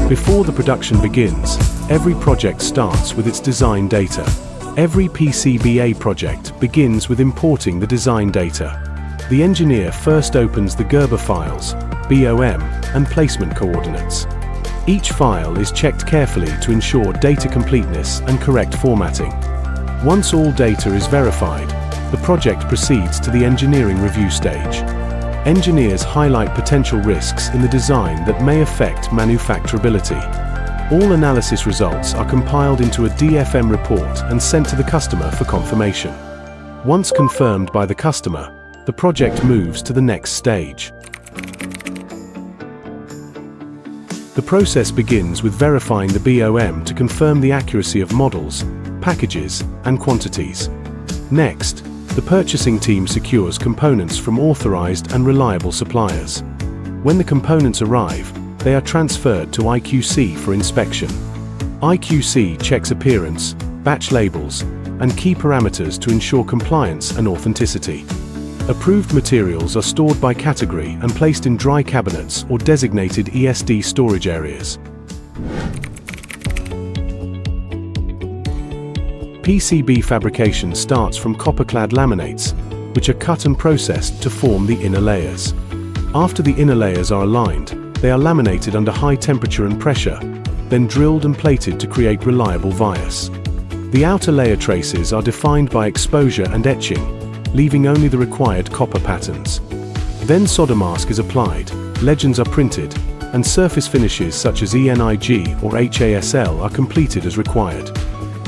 Before the production begins, every project starts with its design data. Every PCBA project begins with importing the design data. The engineer first opens the Gerber files, BOM, and placement coordinates. Each file is checked carefully to ensure data completeness and correct formatting. Once all data is verified, the project proceeds to the engineering review stage. Engineers highlight potential risks in the design that may affect manufacturability. All analysis results are compiled into a DFM report and sent to the customer for confirmation. Once confirmed by the customer, the project moves to the next stage. The process begins with verifying the BOM to confirm the accuracy of models, packages, and quantities. Next, the purchasing team secures components from authorized and reliable suppliers. When the components arrive, they are transferred to IQC for inspection. IQC checks appearance, batch labels, and key parameters to ensure compliance and authenticity. Approved materials are stored by category and placed in dry cabinets or designated ESD storage areas. PCB fabrication starts from copper-clad laminates, which are cut and processed to form the inner layers. After the inner layers are aligned, they are laminated under high temperature and pressure, then drilled and plated to create reliable vias. The outer layer traces are defined by exposure and etching, leaving only the required copper patterns. Then solder mask is applied, legends are printed, and surface finishes such as ENIG or HASL are completed as required.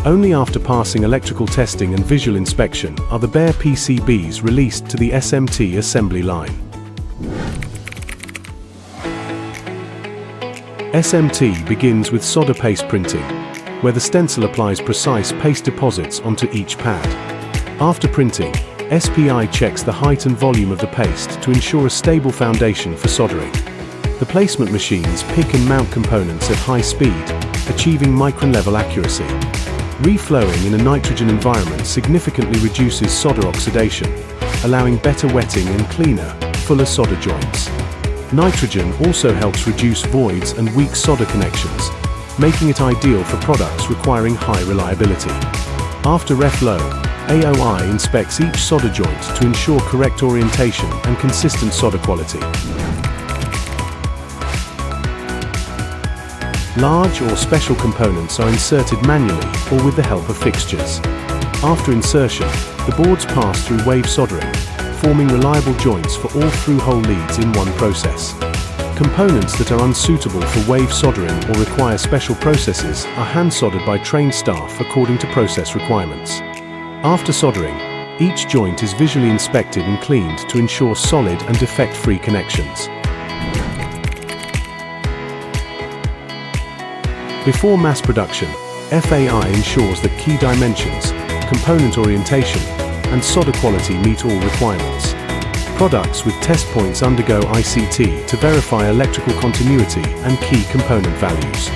Only after passing electrical testing and visual inspection are the bare PCBs released to the SMT assembly line. SMT begins with solder paste printing, where the stencil applies precise paste deposits onto each pad. After printing, SPI checks the height and volume of the paste to ensure a stable foundation for soldering. The placement machines pick and mount components at high speed, achieving micron-level accuracy. Reflowing in a nitrogen environment significantly reduces solder oxidation, allowing better wetting and cleaner, fuller solder joints. Nitrogen also helps reduce voids and weak solder connections, making it ideal for products requiring high reliability. After reflow, AOI inspects each solder joint to ensure correct orientation and consistent solder quality. Large or special components are inserted manually or with the help of fixtures. After insertion, the boards pass through wave soldering, forming reliable joints for all through-hole leads in one process. Components that are unsuitable for wave soldering or require special processes are hand-soldered by trained staff according to process requirements. After soldering, each joint is visually inspected and cleaned to ensure solid and defect-free connections. Before mass production, FAI ensures that key dimensions, component orientation, and solder quality meet all requirements. Products with test points undergo ICT to verify electrical continuity and key component values.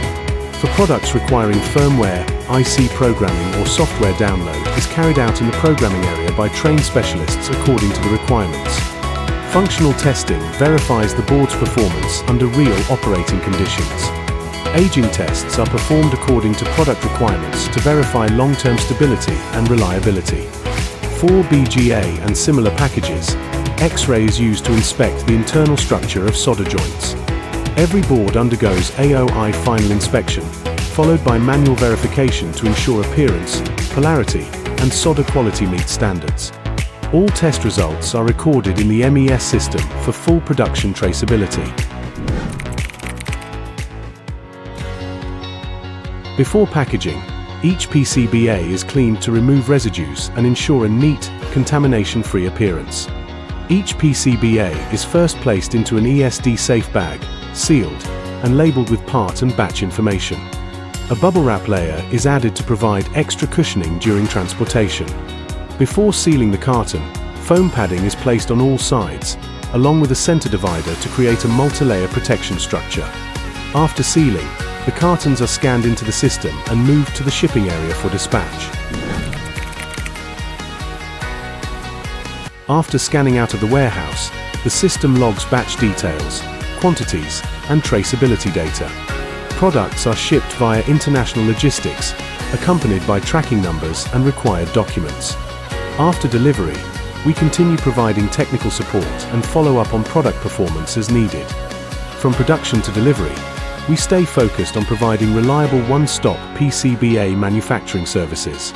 For products requiring firmware, IC programming or software download is carried out in the programming area by trained specialists according to the requirements. Functional testing verifies the board's performance under real operating conditions. Aging tests are performed according to product requirements to verify long-term stability and reliability. For BGA and similar packages, X-ray is used to inspect the internal structure of solder joints. Every board undergoes AOI final inspection, followed by manual verification to ensure appearance, polarity, and solder quality meet standards. All test results are recorded in the MES system for full production traceability. Before packaging, each PCBA is cleaned to remove residues and ensure a neat, contamination-free appearance. Each PCBA is first placed into an ESD-safe bag, sealed, and labeled with part and batch information. A bubble wrap layer is added to provide extra cushioning during transportation. Before sealing the carton, foam padding is placed on all sides, along with a center divider to create a multi-layer protection structure. After sealing, the cartons are scanned into the system and moved to the shipping area for dispatch. After scanning out of the warehouse, the system logs batch details, quantities, and traceability data. Products are shipped via international logistics, accompanied by tracking numbers and required documents. After delivery, we continue providing technical support and follow up on product performance as needed. From production to delivery, we stay focused on providing reliable one-stop PCBA manufacturing services.